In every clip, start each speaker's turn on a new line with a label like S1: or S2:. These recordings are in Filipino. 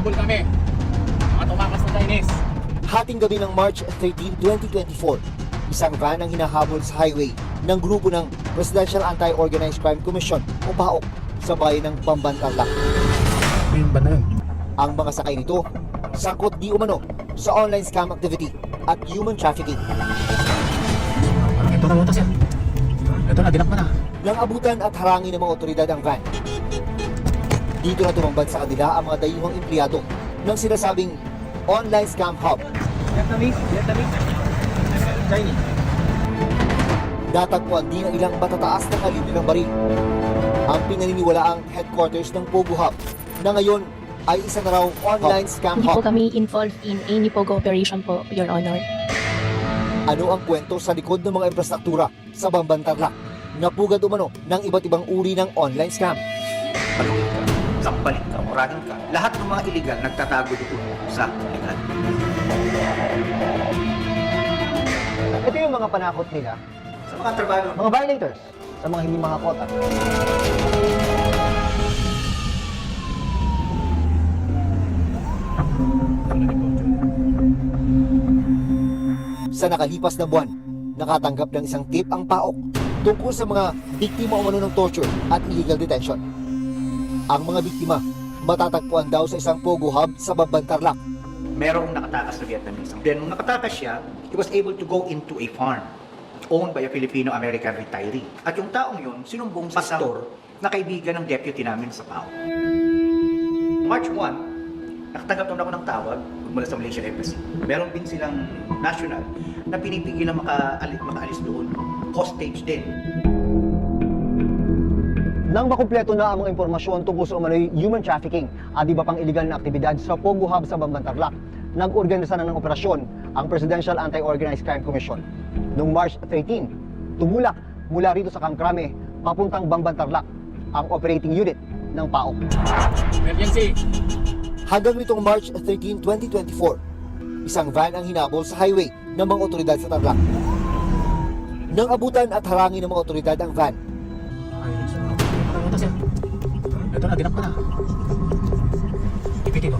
S1: hinahabol kami. Mga tumakas na Chinese.
S2: Hating gabi ng March 13, 2024, isang van ang hinahabol sa highway ng grupo ng Presidential Anti-Organized Crime Commission o PAOK sa bayan ng Bamban-Tarlac.
S1: Ayun ba na yun?
S2: Ang mga sakay nito, sangkot di umano sa online scam activity at human trafficking.
S1: Parang ito na montas yan. Ito na, dinakpa na.
S2: Nang abutan at harangin ng mga otoridad ang van, dito na tumambad sa kanila ang mga dayuhang empleyado ng sinasabing online scam hub.
S3: Vietnamese, Chinese.
S2: Datagpuan din ang ilang matataas na kalibre ng baril. Ang pinaniniwalaang headquarters ng Pogo Hub na ngayon ay isa na raw online scam
S4: Hindi po
S2: hub.
S4: kami involved in any POGO operation po, Your Honor.
S2: Ano ang kwento sa likod ng mga infrastruktura sa Bamban-Tarlac na pugad umano ng iba't ibang uri ng online scam?
S3: Palungin ka, sampalit ka, murahin ka. Lahat ng mga illegal nagtatago doon sa legal.
S2: Ito yung mga panakot nila,
S3: Sa mga trabaho,
S2: mga violators, sa mga hindi makakota. Sa nakalipas na buwan, nakatanggap ng isang tip ang PAOK tungkol sa mga biktima umano ng torture at illegal detention. Ang mga biktima matatagpuan daw sa isang Pogo Hub sa Bamban-Tarlac.
S3: merong nakatakas na Vietnamese. Then, nung nakatakas siya, he was able to go into a farm owned by a Filipino-American retiree. At yung taong yun, sinumbong sa pastor na kaibigan ng deputy namin sa PAO. March 1, nakatanggap naman ako ng tawag mula sa Malaysian Embassy. Meron din silang national na pinipigil na makaalis doon. Hostage din.
S5: Nang makumpleto na ang mga impormasyon tungkol sa umano'y human trafficking at iba pang iligal na aktibidad sa Pogo Hub sa Bamban-Tarlac, nag-organisa na ng operasyon ang Presidential Anti-Organized Crime Commission. Noong March 13, tumulak mula rito sa Kamkrame papuntang Bamban-Tarlac ang operating unit ng PAOK.
S1: Emergency.
S2: Hanggang nitong March 13, 2024, isang van ang hinabol sa highway ng mga otoridad sa Tarlac. Nang abutan at harangin ng mga otoridad ang van,
S1: Parang montas yan. Ito na, dinakpa na. Ipitin mo.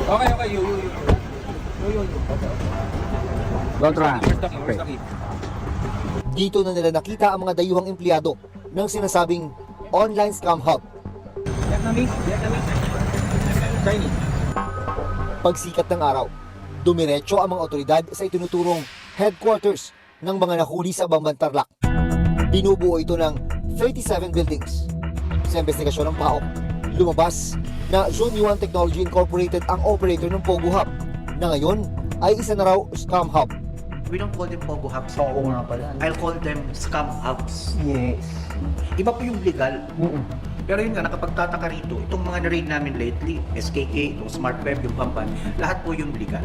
S1: Okay, you.
S3: Don't run.
S2: dito na nila nakita ang mga dayuhang empleyado ng sinasabing online scam hub.
S3: Vietnamese, Chinese.
S2: Pagsikat ng araw, dumiretso ang mga otoridad sa itinuturong headquarters ng mga nahuli sa Bamban-Tarlac. Binubuo ito ng 37 buildings. Sa investigasyon ng PAOK, lumabas na Zone 1 Technology Incorporated ang operator ng Pogo Hub na ngayon ay isa na raw scam hub.
S3: We don't call them Pogo Hubs.
S5: Oo nga pala.
S3: I'll call them scam hubs.
S5: Yes.
S3: Iba po yung legal. Pero yun nga, nakapagtataka rito, itong mga na-raid namin lately, SKK, itong Smart Web, yung Bamban, lahat po yung legal.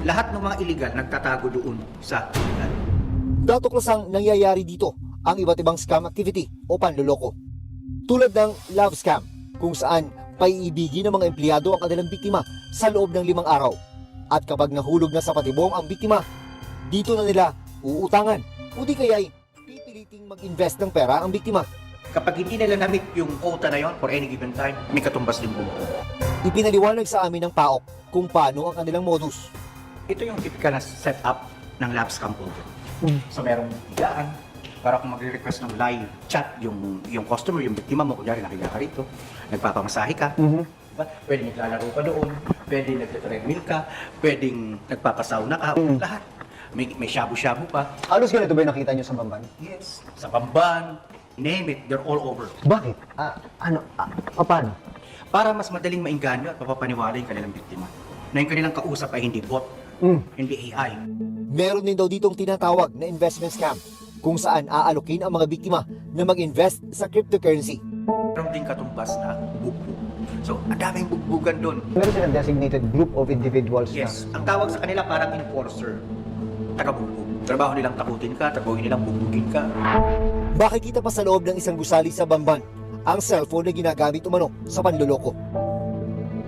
S3: Lahat ng mga illegal nagtatago doon sa legal.
S2: Datuklasang nangyayari dito ang iba't ibang scam activity o panloloko. Tulad ng love scam, kung saan paiibigin ng mga empleyado ang kanilang biktima sa loob ng 5 araw. At kapag nahulog na sa patibong ang biktima, dito na nila uutangan o di kaya'y pipiliting mag-invest ng pera ang biktima.
S3: Kapag hindi nila na-meet yung quota na yon for any given time, may katumbas din po.
S2: Ipinaliwanag sa amin ng PAOK kung paano ang kanilang modus.
S3: Ito yung typical na setup ng lab scam po. So merong higaan, para kung magre-request ng live chat yung customer, yung biktima mo, kunyari nakiga ka rito, nagpapamasahe ka, diba? Pwede naglalaro ka doon, pwede nagte-treadmill ka, pwedeng nagpapasauna ka, lahat. May shabu-shabu pa.
S5: Halos ganito ba yung nakita nyo sa Bamban?
S3: Yes. Sa Bamban, name it, they're all over.
S5: Bakit? Paano?
S3: Para mas madaling mainganyo at mapapaniwala yung kanilang biktima. Na yung kanilang kausap ay hindi bot, hindi AI.
S2: Meron din daw ditong tinatawag na investment scam kung saan aalokin ang mga biktima na mag-invest sa cryptocurrency.
S3: Meron din katumbas na bugbog. So, ang daming bugbugan doon.
S5: Meron silang designated group of individuals
S3: Yes, ang tawag sa kanila parang enforcer, taga-bugbog. Trabaho nilang takutin ka, trabaho nilang bugbugin ka.
S2: Makikita pa sa loob ng isang gusali sa Bamban ang cellphone na ginagamit umano sa panloloko.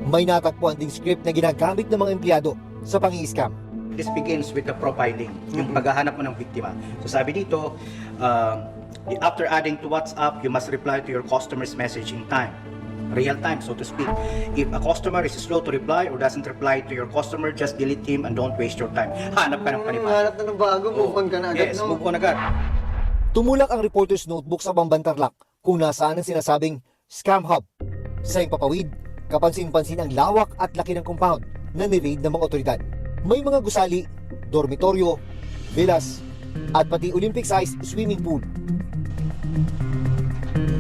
S2: May natagpuan ding script na ginagamit ng mga empleyado sa pang-i-scam.
S3: This begins with the profiling, yung paghahanap mo ng biktima. So sabi dito, After adding to WhatsApp, you must reply to your customer's message in time. Real time, so to speak. If a customer is slow to reply or doesn't reply to your customer, just delete him and don't waste your time. Hanap ka ng panibago.
S5: Hanap na ng bago, move on ka na agad,
S3: Yes,
S5: no?
S3: move on agad.
S2: Tumulak ang reporter's notebook sa Bambantarlac kung nasaan ang sinasabing scam hub. Sa impapawid, kapansin-pansin ang lawak at laki ng compound na niraid ng mga otoridad. May mga gusali, dormitoryo, villas, at pati Olympic-sized swimming pool.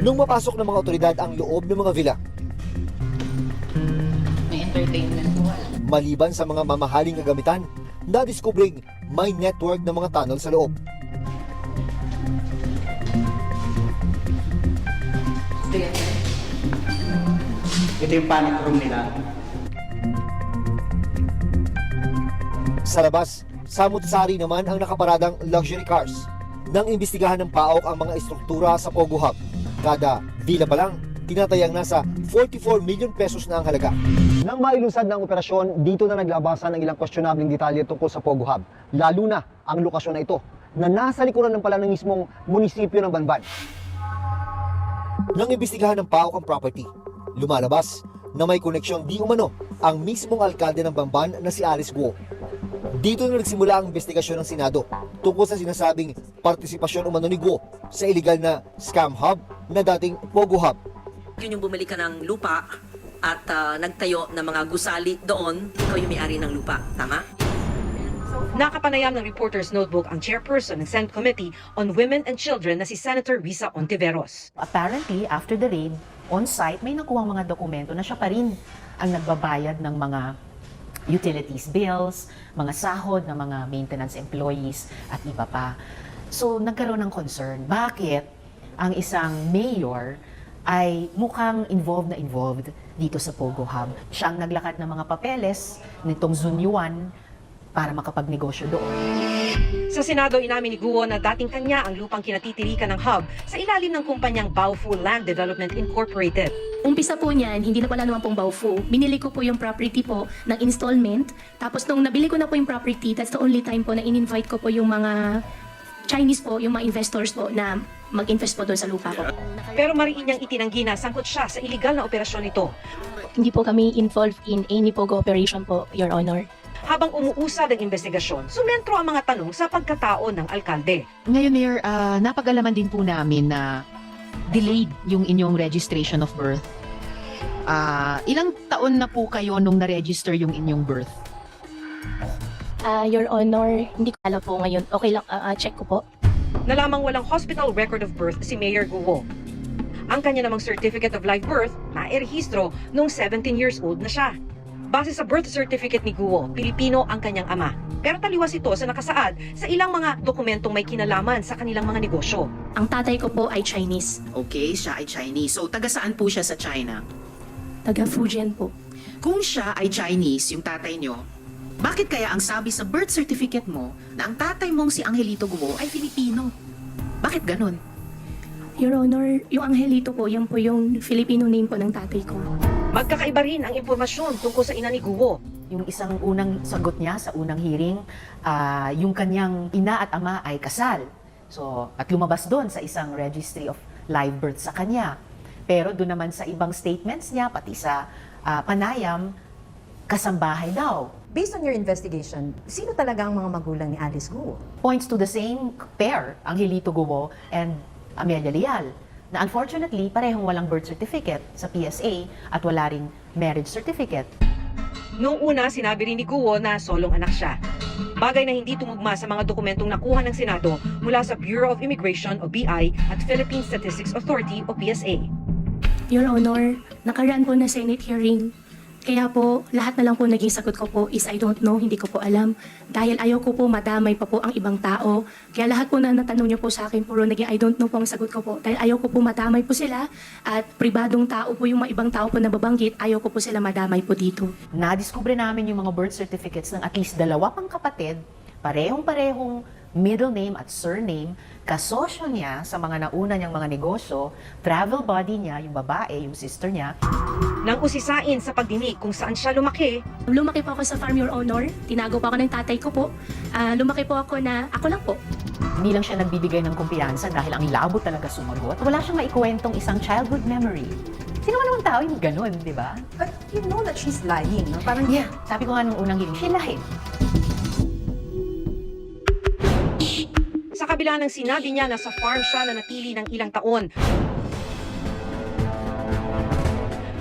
S2: Nung mapasok ng mga otoridad ang loob ng mga villa,
S6: May entertainment po.
S2: maliban sa mga mamahaling kagamitan, nadiskubring may network ng mga tunnel sa loob.
S3: Ito yung panic room nila.
S2: Sa labas, samut-sari naman ang nakaparadang luxury cars. Nang imbestigahan ng PAOK ang mga estruktura sa Pogo Hub, kada villa pa lang, tinatayang nasa 44 million pesos na ang halaga.
S5: Nang mailusad ng operasyon, dito na naglabasan ang ilang questionabling detalye tungkol sa Pogo Hub, lalo na ang lokasyon na ito, na nasa likuran ng pala ng mismong munisipyo ng Banban.
S2: Nang imbestigahan ng PAOK ang property, lumalabas na may koneksyon di umano ang mismong alkalde ng Bamban na si Alice Guo. Dito na nagsimula ang investigasyon ng Senado tungkol sa sinasabing partisipasyon umano ni Guo sa illegal na scam hub na dating Pogo Hub.
S7: Yun yung bumili ka ng lupa at nagtayo ng mga gusali doon, ikaw yung may-ari ng lupa. Tama?
S8: Nakapanayam ng Reporter's Notebook ang chairperson ng Senate Committee on Women and Children na si Senator Risa Ontiveros.
S6: Apparently, after the raid, on-site, may nakuhang mga dokumento na siya pa rin ang nagbabayad ng mga utilities bills, mga sahod ng mga maintenance employees at iba pa. So, nagkaroon ng concern. Bakit ang isang mayor ay mukhang involved dito sa Pogo Hub? Siya ang naglakad ng mga papeles nitong Zunyuan para makapagnegosyo doon.
S8: Sa Senado, inamin ni Guo na dating kanya ang lupang kinatitirikan ng hub sa ilalim ng kumpanyang Baofu Land Development Incorporated.
S4: Umpisa po niyan, hindi na wala naman pong Baofu. Binili ko po yung property po ng installment. Tapos nung nabili ko na po yung property, that's the only time po na in-invite ko po yung mga Chinese po, yung mga investors po na mag-invest po doon sa lupa ko.
S8: Pero mariin niyang itinanggi na sangkot siya sa iligal na operasyon nito.
S4: Hindi po kami involved in any POGO operation po, Your Honor.
S8: Habang umuusad ang investigasyon, sumentro ang mga tanong sa pagkatao ng alkalde.
S6: Ngayon, Mayor, napag-alaman din po namin na delayed yung inyong registration of birth. Ilang taon na po kayo nung na-register yung inyong birth?
S4: Your Honor, hindi ko alam po ngayon. Okay lang, check ko po.
S8: Nalamang walang hospital record of birth si Mayor Guo. Ang kanya namang certificate of live birth, nairehistro nung 17 years old na siya. Base sa birth certificate ni Guo, Pilipino ang kanyang ama. Pero taliwas ito sa nakasaad sa ilang mga dokumentong may kinalaman sa kanilang mga negosyo.
S4: Ang tatay ko po ay Chinese.
S7: Okay, siya ay Chinese. So, taga saan po siya sa China?
S4: Taga Fujian po.
S7: Kung siya ay Chinese, yung tatay nyo, bakit kaya ang sabi sa birth certificate mo na ang tatay mong si Angelito Guo ay Filipino? Bakit ganun?
S4: Your Honor, yung Angelito po, yan po yung Filipino name po ng tatay ko.
S8: Magkakaiba rin ang impormasyon tungkol sa ina ni Guo.
S6: Yung isang unang sagot niya sa unang hearing, yung kanyang ina at ama ay kasal. So, at lumabas doon sa isang registry of live birth sa kanya. Pero doon naman sa ibang statements niya, pati sa panayam, kasambahay daw.
S9: Based on your investigation, sino talaga ang mga magulang ni Alice Guo?
S6: Points to the same pair, Angelito Guo and Amelia Leal, na unfortunately, parehong walang birth certificate sa PSA at wala ring marriage certificate.
S8: Noong una, sinabi rin ni Guo na solong anak siya. Bagay na hindi tumugma sa mga dokumentong nakuha ng Senado mula sa Bureau of Immigration o BI at Philippine Statistics Authority o PSA.
S4: Your Honor, nakaraan po na Senate hearing. Kaya po, lahat na lang po naging sagot ko po is I don't know, hindi ko po alam. Dahil ayaw ko po madamay pa po ang ibang tao. Kaya lahat po na natanong niyo po sa akin, puro naging I don't know po ang sagot ko po. Dahil ayaw ko po madamay po sila at pribadong tao po yung mga ibang tao po na babanggit, ayaw ko po sila madamay po dito.
S6: Nadiskubre namin yung mga birth certificates ng at least 2 pang kapatid, parehong-parehong middle name at surname, kasosyo niya sa mga nauna niyang mga negosyo, travel buddy niya, yung babae, yung sister niya.
S8: Nang usisain sa pagdinig kung saan siya lumaki,
S4: Lumaki po ako sa farm, Your Honor. Tinago po ako ng tatay ko po. Lumaki po ako na ako lang po.
S6: Hindi lang siya nagbibigay ng kumpiyansa dahil ang labo talaga sumagot. Wala siyang maikwentong isang childhood memory. Sino man namang tao yung ganun, di ba?
S9: But you know that she's lying. No? Parang
S6: Yeah, sabi ko nga nung unang hearing, siya lahin.
S8: Sa kabila ng sinabi niya na sa farm siya na natili ng ilang taon,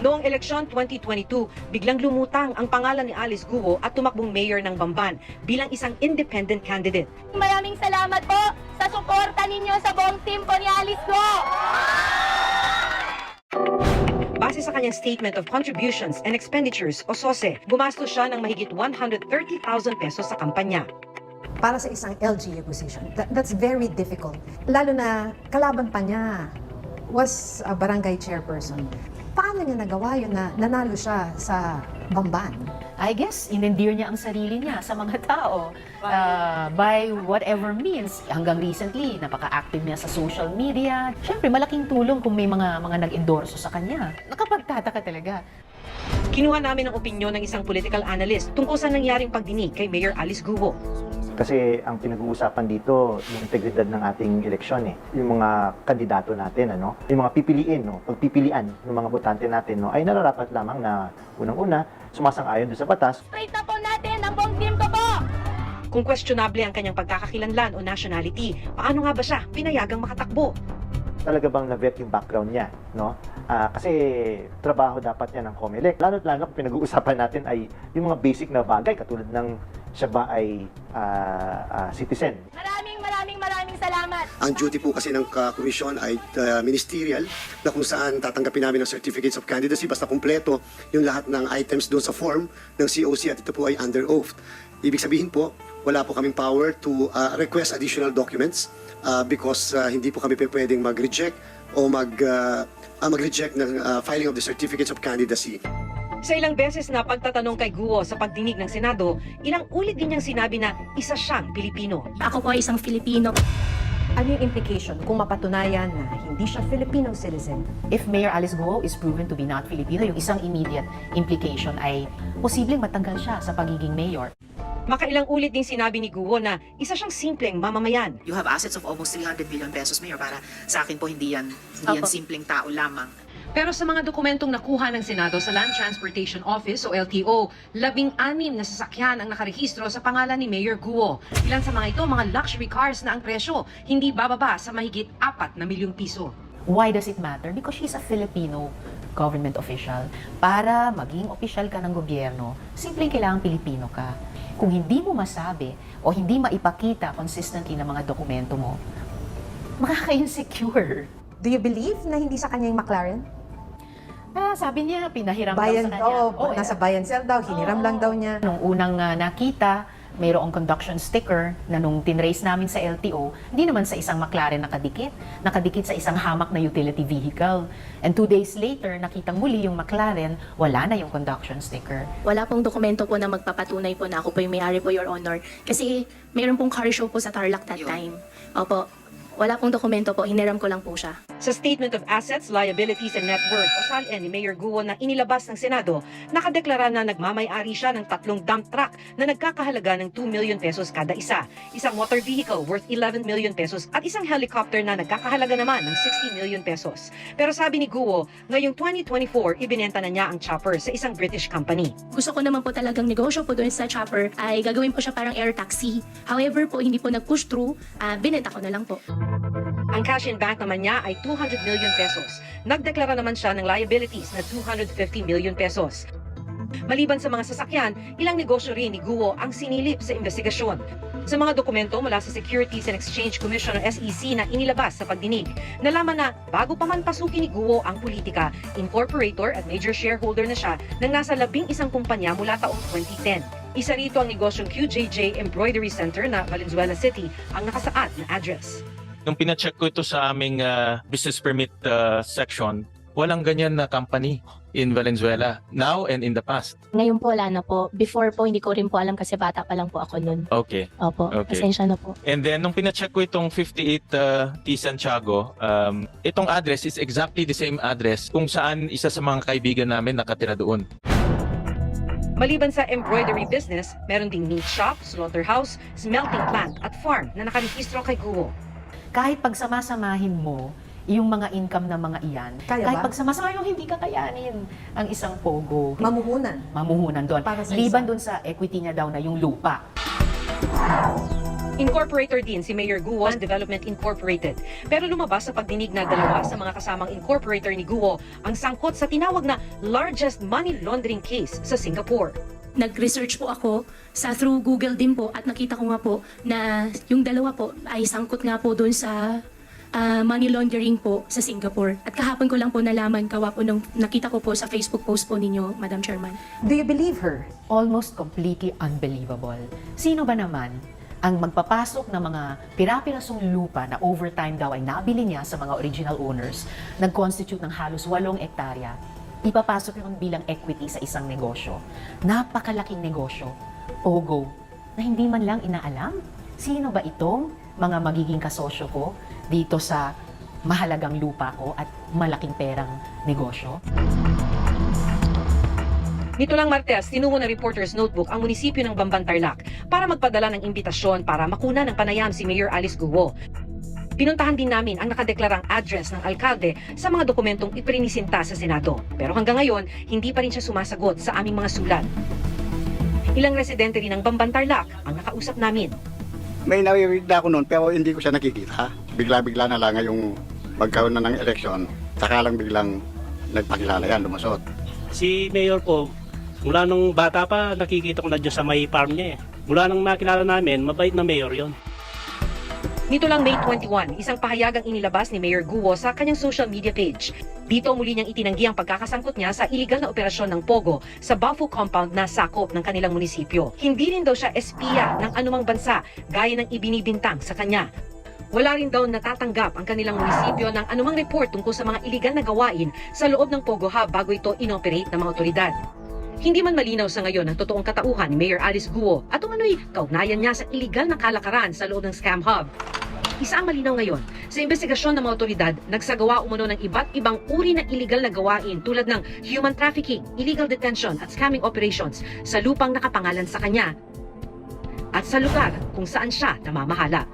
S8: noong eleksyon 2022, biglang lumutang ang pangalan ni Alice Guo at tumakbong mayor ng Bamban bilang isang independent candidate.
S10: Maraming salamat po sa suporta ninyo sa buong team po ni Alice Guo.
S8: Base sa kanyang Statement of Contributions and Expenditures o SOSE, gumastos siya ng mahigit 130,000 pesos sa kampanya.
S9: para sa isang LGU position, that's very difficult. Lalo na kalaban pa niya was a barangay chairperson. Paano niya nagawa yun na nanalo siya sa Bamban?
S6: I guess, in-endear niya ang sarili niya sa mga tao by whatever means. Hanggang recently, napaka-active niya sa social media. Siyempre, malaking tulong kung may mga nag-endorso sa kanya. Nakapagtataka talaga.
S8: Kinuha namin ang opinyon ng isang political analyst tungkol sa nangyaring pagdinig kay Mayor Alice Guo.
S11: Kasi ang pinag-uusapan dito, yung integridad ng ating eleksyon yung mga kandidato natin, yung mga pipiliin, pagpipilian ng mga botante natin, ay nararapat lamang na unang-una, sumasang-ayon doon sa batas.
S10: Praise na po natin ang buong team ko po!
S8: Kung questionable ang kanyang pagkakakilanlan o nationality, paano nga ba siya pinayagang makatakbo?
S11: Talaga bang na-vet yung background niya, no? Kasi trabaho dapat niya ng COMELEC. Lalo't lalo kung pinag-uusapan natin ay yung mga basic na bagay katulad ng siya ba ay citizen.
S10: Maraming salamat!
S12: Ang duty po kasi ng komisyon ay ministerial na kung saan tatanggapin namin ang certificates of candidacy basta kumpleto yung lahat ng items doon sa form ng COC at ito po ay under oath. Ibig sabihin po, wala po kaming power to request additional documents because hindi po kami pwedeng mag-reject o mag-reject ng filing of the certificates of candidacy.
S8: Sa ilang beses na pagtatanong kay Guo sa pagdinig ng Senado, ilang ulit din niyang sinabi na isa siyang Pilipino.
S4: Ako po ay isang Filipino.
S9: Ano yung implication kung mapatunayan na hindi siya Filipino citizen?
S6: If Mayor Alice Guo is proven to be not Filipino, yung isang immediate implication ay posibleng matanggal siya sa pagiging mayor.
S8: Makailang ulit din sinabi ni Guo na isa siyang simpleng mamamayan.
S7: You have assets of almost 300 billion pesos, Mayor. Para sa akin po, hindi yan simpleng tao lamang.
S8: Pero sa mga dokumentong nakuha ng Senado sa Land Transportation Office o LTO, 16 na sasakyan ang nakarehistro sa pangalan ni Mayor Guo. Ilan sa mga ito, mga luxury cars na ang presyo, hindi bababa sa mahigit 4 na milyong piso.
S6: Why does it matter? Because she's a Filipino government official. Para maging opisyal ka ng gobyerno, simpleng kailangang Pilipino ka. Kung hindi mo masabi o hindi maipakita consistently ng mga dokumento mo, makaka-insecure.
S9: Do you believe na hindi sa kanya yung McLaren?
S6: Sabi niya, pinahiram
S9: Bayan
S6: daw sa kanya.
S9: daw, nasa bayan sale daw, hiniram lang daw niya.
S6: Nung unang nakita, mayroong conduction sticker na nung tinrace namin sa LTO, hindi naman sa isang McLaren nakadikit sa isang hamak na utility vehicle. And 2 days later, nakitang muli yung McLaren, wala na yung conduction sticker.
S4: Wala pong dokumento po na magpapatunay po na ako po yung may-ari po, Your Honor. Kasi mayroon pong car show po sa Tarlac that time. Opo. Wala pong dokumento po, hiniram ko lang po siya.
S8: Sa Statement of Assets, Liabilities and Net Worth o SALN ni Mayor Guo na inilabas ng Senado, nakadeklara na nagmamay-ari siya ng 3 dump truck na nagkakahalaga ng 2 million pesos kada isa, isang motor vehicle worth 11 million pesos at isang helicopter na nagkakahalaga naman ng 60 million pesos. Pero sabi ni Guo, ngayong 2024, ibinenta na niya ang chopper sa isang British company.
S4: Gusto ko naman po talagang negosyo po doon sa chopper ay gagawin po siya parang air taxi. However po, hindi po nag-push through, binenta ko na lang po.
S8: Ang cash in bank naman niya ay 200 million pesos. Nagdeklara naman siya ng liabilities na 250 million pesos. Maliban sa mga sasakyan, ilang negosyo rin ni Guo ang sinilip sa investigasyon. Sa mga dokumento mula sa Securities and Exchange Commission o SEC na inilabas sa pagdinig, nalaman na bago pa man pasukin ni Guo ang politika, incorporator at major shareholder na siya ng nasa 11 kumpanya mula taong 2010. Isa rito ang negosyong QJJ Embroidery Center na Valenzuela City ang nakasaad na address.
S13: Nung pina-check ko ito sa aming business permit section, walang ganyan na company in Valenzuela, now and in the past.
S4: Ngayon po, wala na po. Before po, hindi ko rin po alam kasi bata pa lang po ako nun.
S13: Okay.
S4: Opo,
S13: Okay.
S4: pasensya na po.
S13: And then, nung pina-check ko itong 58 T. Santiago, itong address is exactly the same address kung saan isa sa mga kaibigan namin nakatira doon.
S8: Maliban sa embroidery business, meron ding meat shop, slaughterhouse, smelting plant at farm na nakarehistro kay Guo.
S6: Kahit pagsamasamahin mo yung mga income ng mga iyan,
S9: Kaya
S6: kahit
S9: ba?
S6: pagsamasama yung hindi kakayanin ang isang pogo.
S9: Mamuhunan
S6: Doon.
S9: Para sa
S6: Liban
S9: isa.
S6: doon sa equity niya daw na yung lupa.
S8: Incorporator din si Mayor Guo ng Development Incorporated. Pero lumabas sa pagdinig na dalawa sa mga kasamang incorporator ni Guo ang sangkot sa tinawag na largest money laundering case sa Singapore.
S4: Nag-research po ako sa through Google din po at nakita ko nga po na yung dalawa po ay sangkot nga po doon sa money laundering po sa Singapore. At kahapon ko lang po nalaman, kawa po nung nakita ko po sa Facebook post po ninyo, Madam Chairman.
S9: Do you believe her?
S6: Almost completely unbelievable. Sino ba naman ang magpapasok ng mga pira-pirasong lupa na overtime daw ay nabili niya sa mga original owners, nag-constitute ng halos 8 hektarya, ipapasok yun bilang equity sa isang negosyo. Napakalaking negosyo, Pogo, na hindi man lang inaalam. Sino ba itong mga magiging kasosyo ko dito sa mahalagang lupa ko at malaking perang negosyo?
S8: Nito lang Martes, tinungo ng Reporter's Notebook ang munisipyo ng Bamban-Tarlac para magpadala ng imbitasyon para makuna ng panayam si Mayor Alice Guo. Pinuntahan din namin ang nakadeklarang address ng alkalde sa mga dokumentong iprinisinta sa Senado. Pero hanggang ngayon, hindi pa rin siya sumasagot sa aming mga sulat. Ilang residente rin ng Bamban-Tarlac ang nakausap namin.
S14: May nawiwig na ako noon pero hindi ko siya nakikita. Bigla-bigla na lang yung magkaroon na ng eleksyon, saka lang biglang nagpakilala yan, lumusot.
S15: Si Mayor po, mula nung bata pa, nakikita ko na dyan sa may farm niya eh. Mula nung makilala namin, mabait na mayor yon.
S8: Nito lang May 21, isang pahayagang inilabas ni Mayor Guo sa kanyang social media page. Dito muli niyang itinanggi ang pagkakasangkot niya sa iligal na operasyon ng Pogo sa Bafu compound na sakop ng kanilang munisipyo. Hindi rin daw siya espiya ng anumang bansa gaya ng ibinibintang sa kanya. Wala rin daw natatanggap ang kanilang munisipyo ng anumang report tungkol sa mga iligal na gawain sa loob ng Pogo Hub bago ito inoperate ng mga otoridad. Hindi man malinaw sa ngayon ang totoong katauhan ni Mayor Alice Guo at umano'y kaugnayan niya sa iligal na kalakaran sa loob ng scam hub. Isa ang malinaw ngayon, sa investigasyon ng mga otoridad, nagsagawa umano ng iba't ibang uri ng iligal na gawain tulad ng human trafficking, illegal detention at scamming operations sa lupang nakapangalan sa kanya at sa lugar kung saan siya namamahala.